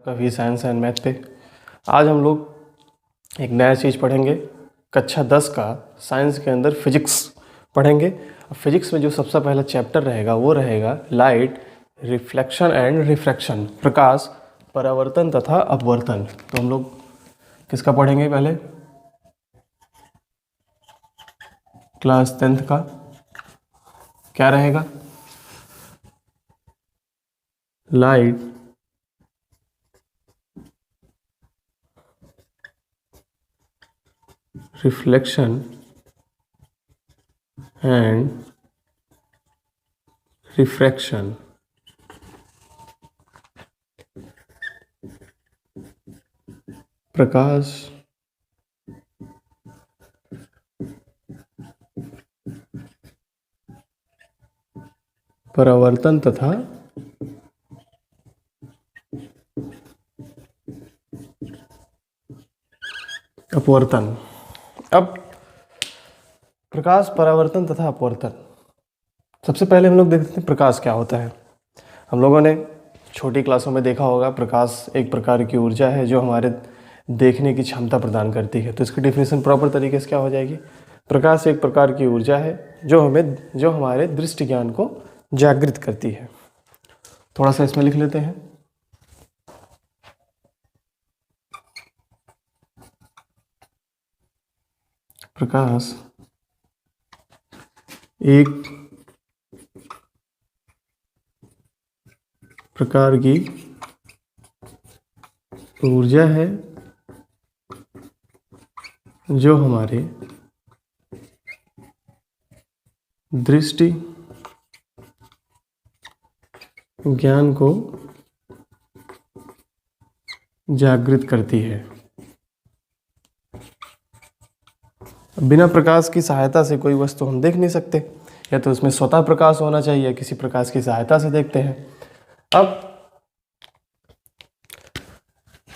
कभी science and math पे। आज हम लोग एक नया चीज़ पढ़ेंगे। कक्षा 10 का साइंस के अंदर फिजिक्स पढ़ेंगे। फिजिक्स में जो सबसे पहला चैप्टर रहेगा वो रहेगा लाइट, रिफ्लेक्शन एंड रिफ्रैक्शन, प्रकाश, परावर्तन तथा अपवर्तन। तो हम लोग किसका पढ़ेंगे पहले? क्लास 10th का क्या रहेगा? Light, reflection and refraction. प्रकाश, परावर्तन तथा अपवर्तन। अब प्रकाश, परावर्तन तथा अपवर्तन, सबसे पहले हम लोग देखते हैं प्रकाश क्या होता है। हम लोगों ने छोटी क्लासों में देखा होगा प्रकाश एक प्रकार की ऊर्जा है जो हमारे देखने की क्षमता प्रदान करती है। तो इसकी डेफिनेशन प्रॉपर तरीके से क्या हो जाएगी? प्रकाश एक प्रकार की ऊर्जा है जो हमारे दृष्टि ज्ञान को जागृत करती है। थोड़ा सा इसमें लिख लेते हैं। प्रकाश एक प्रकार की ऊर्जा है जो हमारे दृष्टि ज्ञान को जागृत करती है। बिना प्रकाश की सहायता से कोई वस्तु हम देख नहीं सकते, या तो उसमें स्वतः प्रकाश होना चाहिए, किसी प्रकाश की सहायता से देखते हैं। अब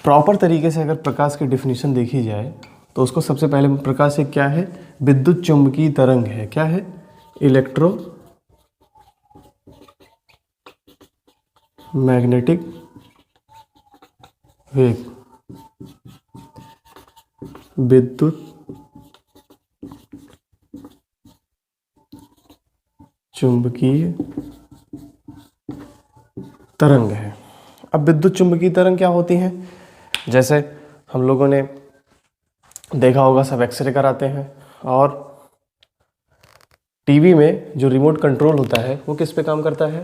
प्रॉपर तरीके से अगर प्रकाश की डेफिनेशन देखी जाए तो उसको सबसे पहले प्रकाश एक क्या है? विद्युत चुम्बकीय तरंग है। क्या है? इलेक्ट्रो मैग्नेटिक वेव, विद्युत चुंबकीय तरंग है। अब विद्युत चुंबकीय तरंग क्या होती हैं? जैसे हम लोगों ने देखा होगा, सब एक्सरे कराते हैं और टीवी में जो रिमोट कंट्रोल होता है वो किस पे काम करता है?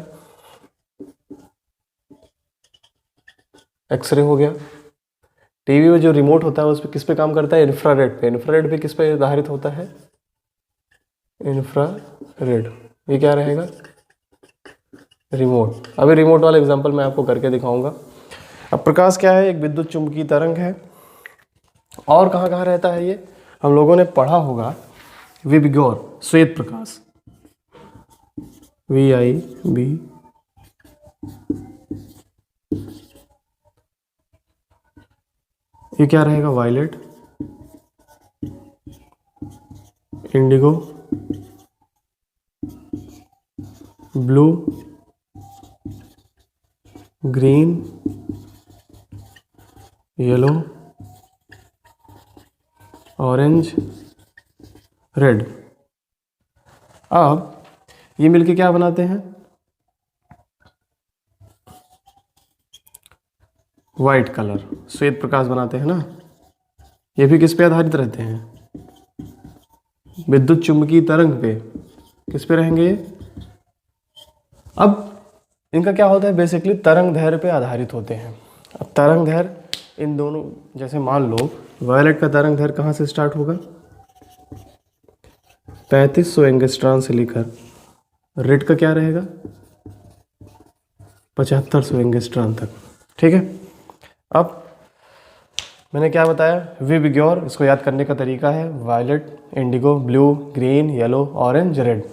एक्सरे हो गया। टीवी में जो रिमोट होता है उस पे किस पे काम करता है? इंफ्रारेड पे। इंफ्रारेड पे किस पे आधारित होता है? इंफ्रारेड। ये क्या रहेगा? रिमोट। अभी रिमोट वाला एग्जांपल मैं आपको करके दिखाऊंगा। अब प्रकाश क्या है? एक विद्युत चुम्बकीय तरंग है। और कहाँ कहाँ रहता है ये? हम लोगों ने पढ़ा होगा विबग्योर, श्वेत प्रकाश, VIB, ये क्या रहेगा? Violet, indigo, blue, green, yellow, orange, red. अब ये मिलके क्या बनाते हैं? वाइट कलर, श्वेत प्रकाश बनाते हैं ना। ये भी किस पे आधारित रहते हैं? विद्युत चुम्बकीय तरंग पे। किस पे रहेंगे ये? अब इनका क्या होता है? बेसिकली तरंग दैर्ध्य पे आधारित होते हैं। अब तरंग दैर्ध्य इन दोनों, जैसे मान लो वायलेट का तरंग दैर्ध्य कहाँ से स्टार्ट होगा? 3500 एंगस्ट्रॉन से लेकर रेड का क्या रहेगा? 7500 एंगस्ट्रॉन तक। ठीक है। अब मैंने क्या बताया? विबग्योर, इसको याद करने का तरीका है violet, indigo, blue, green, yellow, orange, red.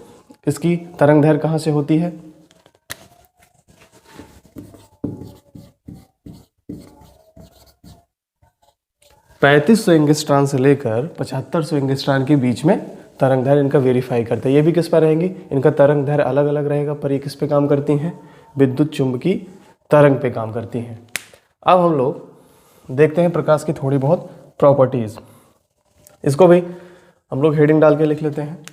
इसकी तरंग दैर्ध्य कहाँ से होती है? 3500 एंगस्ट्रॉन से लेकर 7500 एंगस्ट्रॉन के बीच में तरंग दैर्ध्य इनका वेरीफाई करते हैं। ये भी किस पर रहेंगी? इनका तरंग दैर्ध्य अलग अलग रहेगा, पर ये किस पे काम करती हैं? विद्युत चुम्बकीय तरंग पे काम करती हैं। अब हम लोग देखते हैं प्रकाश की थोड़ी बहुत प्रॉपर्टीज। इसको भी हम लोग हेडिंग डाल के लिख लेते हैं।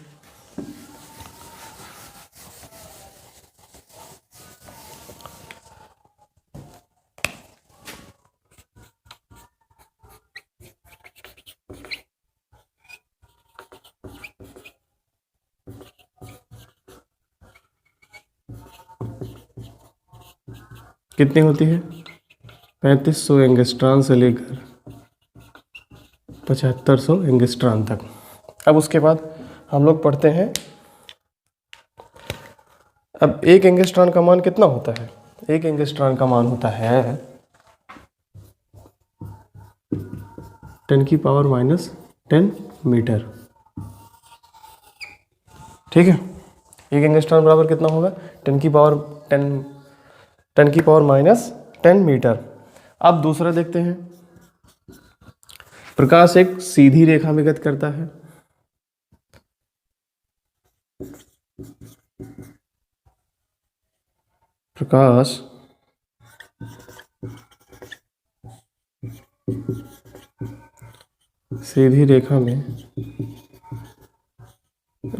कितनी होती है? 3500 एंगस्ट्रॉन से लेकर 7500 एंगस्ट्रॉन तक। अब उसके बाद हम लोग पढ़ते हैं, अब एक एंगस्ट्रॉन का मान कितना होता है? एक एंगस्ट्रॉन का मान होता है 10⁻⁻10 मीटर। ठीक है, एक एंगस्ट्रॉन बराबर कितना होगा? 10⁻10 मीटर। अब दूसरा देखते हैं, प्रकाश एक सीधी रेखा में गति करता है। प्रकाश सीधी रेखा में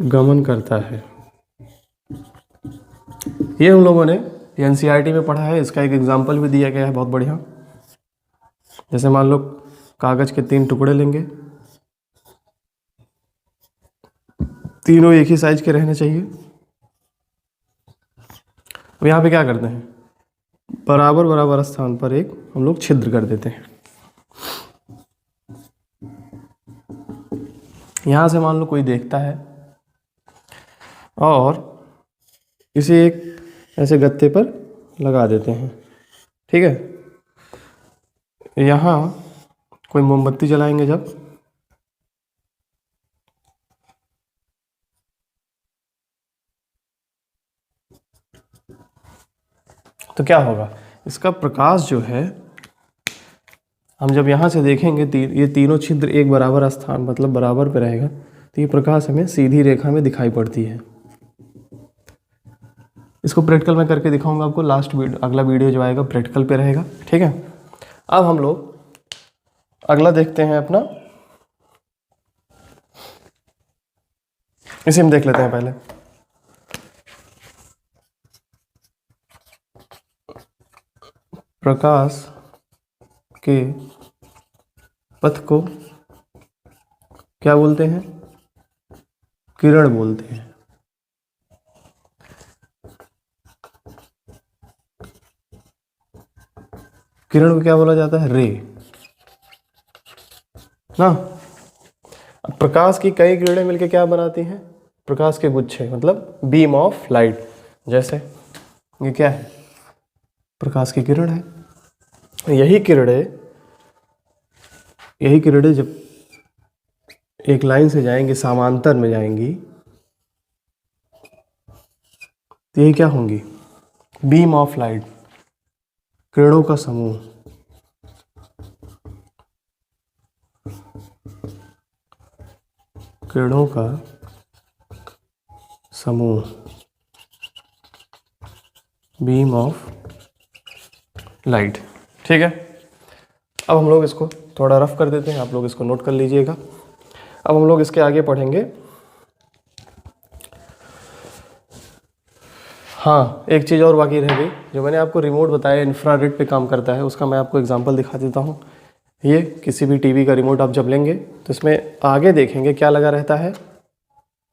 गमन करता है। ये हम लोगों ने एनसीईआरटी में पढ़ा है। इसका एक एग्जाम्पल भी दिया गया है बहुत बढ़िया। जैसे मान लो कागज के 3 टुकड़े लेंगे, तीनों एक ही साइज के रहने चाहिए। अब यहाँ पे क्या करते हैं, बराबर बराबर स्थान पर एक हम लोग छिद्र कर देते हैं। यहाँ से मान लो कोई देखता है और इसे एक ऐसे गत्ते पर लगा देते हैं। ठीक है, यहाँ कोई मोमबत्ती जलाएंगे जब, तो क्या होगा, इसका प्रकाश जो है, हम जब यहाँ से देखेंगे ये तीनों छिद्र एक बराबर स्थान मतलब बराबर पे रहेगा, तो ये प्रकाश हमें सीधी रेखा में दिखाई पड़ती है। इसको प्रैक्टिकल में करके दिखाऊंगा आपको। लास्ट वीडियो, अगला वीडियो जो आएगा प्रैक्टिकल पे रहेगा। ठीक है, अब हम लोग अगला देखते हैं अपना, इसे हम देख लेते हैं पहले। प्रकाश के पथ को क्या बोलते हैं? किरण बोलते हैं। किरण को क्या बोला जाता है? रे ना। अब प्रकाश की कई किरणें मिलकर क्या बनाती हैं? प्रकाश के गुच्छे, मतलब बीम ऑफ लाइट। जैसे ये क्या है? प्रकाश की किरण है। यही किरणें जब एक लाइन से जाएंगी, समांतर में जाएंगी, तो ये क्या होंगी? बीम ऑफ लाइट, किरणों का समूह। किरणों का समूह, बीम ऑफ लाइट। ठीक है, अब हम लोग इसको थोड़ा रफ कर देते हैं, आप लोग इसको नोट कर लीजिएगा। अब हम लोग इसके आगे पढ़ेंगे। हाँ, एक चीज़ और बाकी रह गई, जो मैंने आपको रिमोट बताया इंफ्रारेड पे काम करता है, उसका मैं आपको एग्जांपल दिखा देता हूँ। ये किसी भी टीवी का रिमोट आप जब लेंगे तो इसमें आगे देखेंगे क्या लगा रहता है?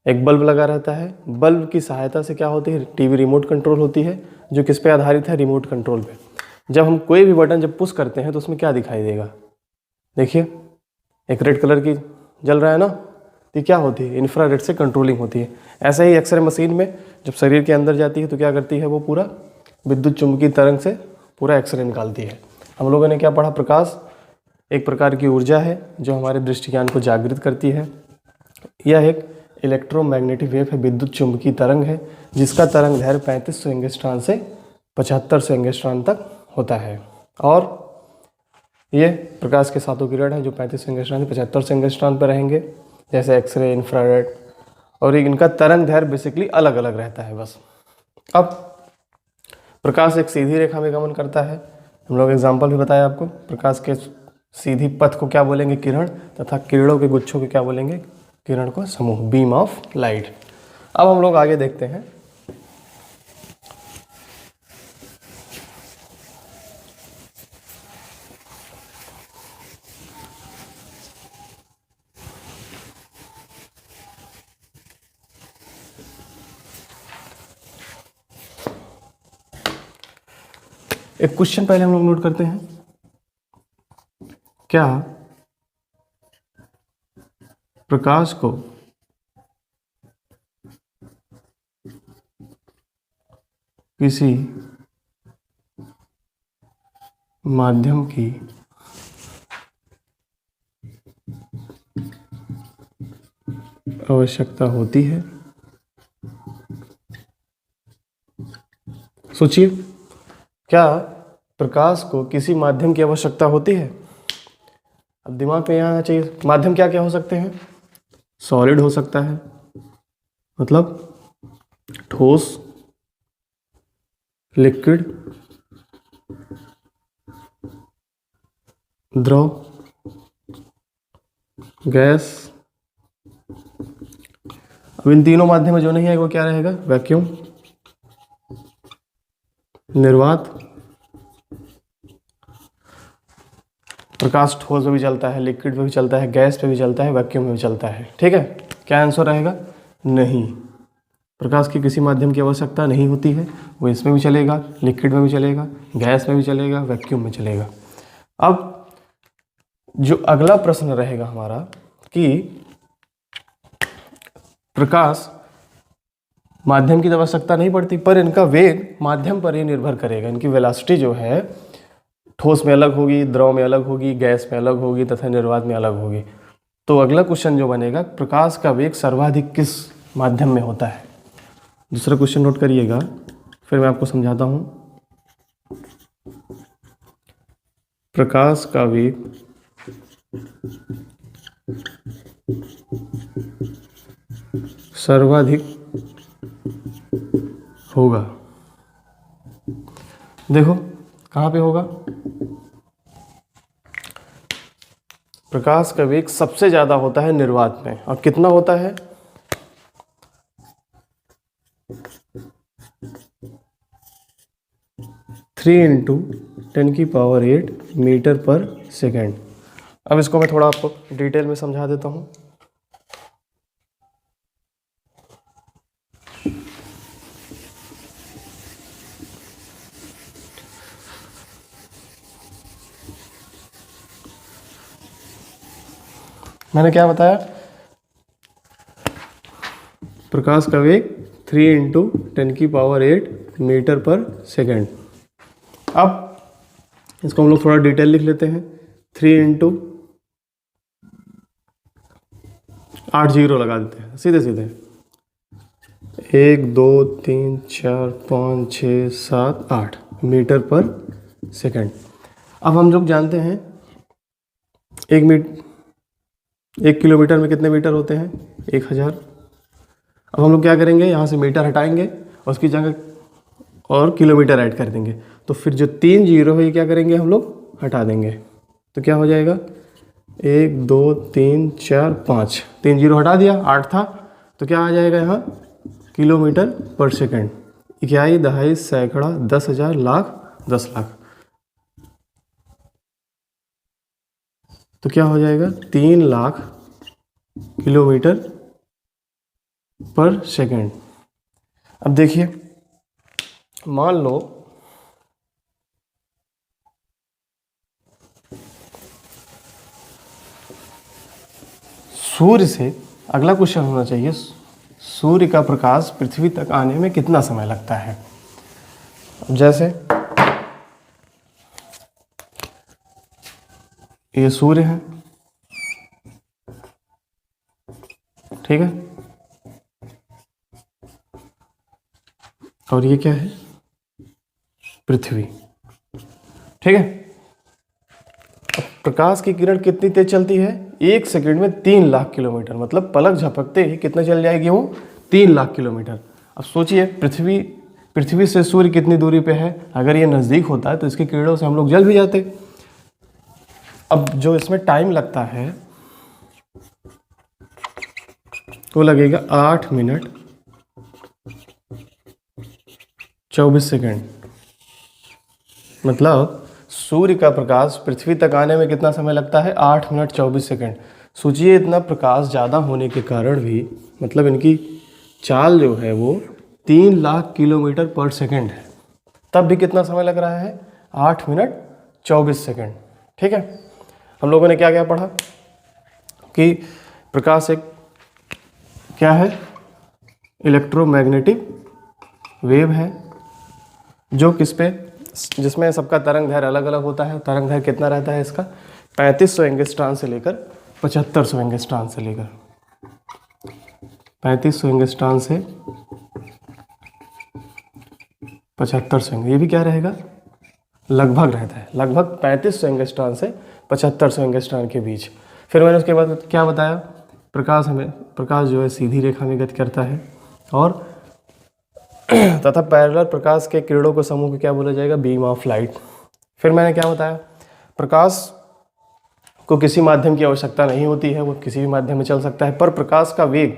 एक बल्ब लगा रहता है। बल्ब की सहायता से क्या होती है? टीवी रिमोट कंट्रोल होती है, जो किस पे आधारित है? रिमोट कंट्रोल पे। जब हम कोई भी बटन जब पुश करते हैं तो उसमें क्या दिखाई देगा? देखिए, एक रेड कलर की जल रहा है ना, तो क्या होती है? इंफ्रारेड से कंट्रोलिंग होती है। ऐसे ही एक्सरे मशीन में जब शरीर के अंदर जाती है तो क्या करती है? वो पूरा विद्युत चुंबकीय तरंग से पूरा एक्सरे निकालती है। हम लोगों ने क्या पढ़ा? प्रकाश एक प्रकार की ऊर्जा है जो हमारे दृष्टि ज्ञान को जागृत करती है। यह एक इलेक्ट्रोमैग्नेटिक वेव है, विद्युत चुंबकीय तरंग है, जिसका तरंग दैर्घ्य 3500 एंगस्ट्रॉन से 7500 एंगस्ट्रॉन तक होता है। और ये प्रकाश के सातों किरण है जो 3500 एंगस्ट्रॉन से 7500 एंगस्ट्रॉन पर रहेंगे, जैसे एक्सरे, इंफ्रारेड, और इनका तरंग दैर्घ्य बेसिकली अलग अलग रहता है बस। अब प्रकाश एक सीधी रेखा में गमन करता है, हम लोग एग्जाम्पल भी बताया आपको। प्रकाश के सीधी पथ को क्या बोलेंगे? किरण। तथा किरणों के गुच्छों को क्या बोलेंगे? किरण को समूह, बीम ऑफ लाइट। अब हम लोग आगे देखते हैं। एक क्वेश्चन पहले हम लोग नोट करते हैं। क्या प्रकाश को किसी माध्यम की आवश्यकता होती है? सोचिए, क्या प्रकाश को किसी माध्यम की आवश्यकता होती है? अब दिमाग में यहाँ आना चाहिए, माध्यम क्या क्या हो सकते हैं? सॉलिड हो सकता है, मतलब ठोस, लिक्विड, द्रव, गैस। अब इन तीनों माध्यम में जो नहीं है वो क्या रहेगा? वैक्यूम, निर्वात। प्रकाश ठोस में भी चलता है, लिक्विड में भी चलता है, गैस पे भी चलता है, वैक्यूम में भी चलता है। ठीक है, क्या आंसर रहेगा? नहीं, प्रकाश की किसी माध्यम की आवश्यकता नहीं होती है। वो इसमें भी चलेगा, लिक्विड में भी चलेगा, गैस में भी चलेगा, वैक्यूम में चलेगा। अब जो अगला प्रश्न रहेगा हमारा कि प्रकाश माध्यम की तो आवश्यकता नहीं पड़ती, पर इनका वेग माध्यम पर ही निर्भर करेगा। इनकी वेलोसिटी जो है ठोस में अलग होगी, द्रव में अलग होगी, गैस में अलग होगी तथा निर्वात में अलग होगी। तो अगला क्वेश्चन जो बनेगा, प्रकाश का वेग सर्वाधिक किस माध्यम में होता है? दूसरा क्वेश्चन नोट करिएगा, फिर मैं आपको समझाता हूं। प्रकाश का वेग सर्वाधिक होगा, देखो कहाँ पे होगा? प्रकाश का वेग सबसे ज्यादा होता है निर्वात में। और कितना होता है? 3 × 10⁸ मीटर पर सेकेंड। अब इसको मैं थोड़ा आपको डिटेल में समझा देता हूँ। मैंने क्या बताया? प्रकाश का वेग 3 × 10⁸ मीटर पर सेकेंड। अब इसको हम लोग थोड़ा डिटेल लिख लेते हैं। 3 × 8 जीरो लगा देते हैं सीधे सीधे। 1 2 3 4 5 6 7 8 मीटर पर सेकेंड। अब हम लोग जानते हैं 1 किलोमीटर में कितने मीटर होते हैं? 1000। अब हम लोग क्या करेंगे, यहाँ से मीटर हटाएंगे और उसकी जगह और किलोमीटर ऐड कर देंगे। तो फिर जो 3 जीरो है ये क्या करेंगे हम लोग? हटा देंगे। तो क्या हो जाएगा? 1 2 3 4 5, 3 जीरो हटा दिया, 8 था। तो क्या आ जाएगा यहाँ? किलोमीटर पर सेकेंड। इकाई, दहाई, सैकड़ा, 10,000, लाख, 10 लाख। तो क्या हो जाएगा? 3 लाख किलोमीटर पर सेकेंड। अब देखिए, मान लो सूर्य से, अगला क्वेश्चन होना चाहिए, सूर्य का प्रकाश पृथ्वी तक आने में कितना समय लगता है? अब जैसे ये सूर्य है, ठीक है, और ये क्या है? पृथ्वी, ठीक है। अब प्रकाश की किरण कितनी तेज चलती है? 1 सेकंड में 3 लाख किलोमीटर, मतलब पलक झपकते ही कितना चल जाएगी वो? 3 लाख किलोमीटर। अब सोचिए, पृथ्वी पृथ्वी से सूर्य कितनी दूरी पे है? अगर ये नज़दीक होता है तो इसकी किरणों से हम लोग जल भी जाते। अब जो इसमें टाइम लगता है वो लगेगा 8 मिनट 24 सेकेंड। मतलब सूर्य का प्रकाश पृथ्वी तक आने में कितना समय लगता है? 8 मिनट 24 सेकेंड। सोचिए इतना प्रकाश ज़्यादा होने के कारण भी, मतलब इनकी चाल जो है वो 3 लाख किलोमीटर पर सेकेंड है, तब भी कितना समय लग रहा है? 8 मिनट 24 सेकेंड। ठीक है, हम लोगों ने क्या क्या पढ़ा कि प्रकाश एक क्या है? इलेक्ट्रोमैग्नेटिक वेव है जो किस पे, जिसमें सबका तरंग दैर्घ्य अलग अलग होता है। तरंग दैर्घ्य कितना रहता है इसका? 3500 एंगस्ट्रॉन से लेकर 7500 एंगस्ट्रॉन से लेकर 3500 एंगस्ट्रॉन से 7500। ये भी क्या रहेगा? लगभग रहता है, लगभग 3500 एंगस्ट्रॉन से 7500 एंगस्ट्रॉन के बीच। फिर मैंने उसके बाद क्या बताया? प्रकाश जो है सीधी रेखा में गति करता है और तथा पैरेलल प्रकाश के किरणों को समूह को क्या बोला जाएगा? Beam of light. फिर मैंने क्या बताया? प्रकाश को किसी माध्यम की आवश्यकता नहीं होती है, वो किसी भी माध्यम में चल सकता है, पर प्रकाश का वेग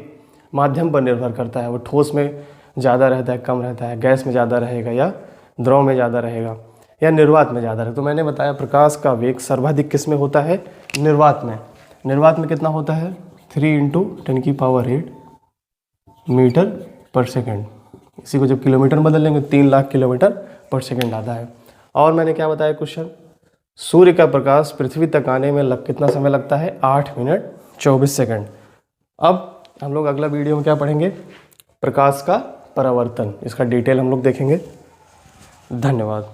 माध्यम पर निर्भर करता है। वो ठोस में ज़्यादा रहता है, कम रहता है, गैस में ज़्यादा रहेगा या द्रव में ज़्यादा रहेगा या निर्वात में ज़्यादा रहेगा। तो मैंने बताया प्रकाश का वेग सर्वाधिक किस में होता है? निर्वात में। निर्वात में कितना होता है? 3 × 10⁸ मीटर पर सेकेंड। इसी को जब किलोमीटर में बदल लेंगे 3 लाख किलोमीटर पर सेकेंड आता है। और मैंने क्या बताया क्वेश्चन? सूर्य का प्रकाश पृथ्वी तक आने में कितना समय लगता है? 8 मिनट 24 सेकेंड। अब हम लोग अगला वीडियो में क्या पढ़ेंगे? प्रकाश का परावर्तन। इसका डिटेल हम लोग देखेंगे। धन्यवाद।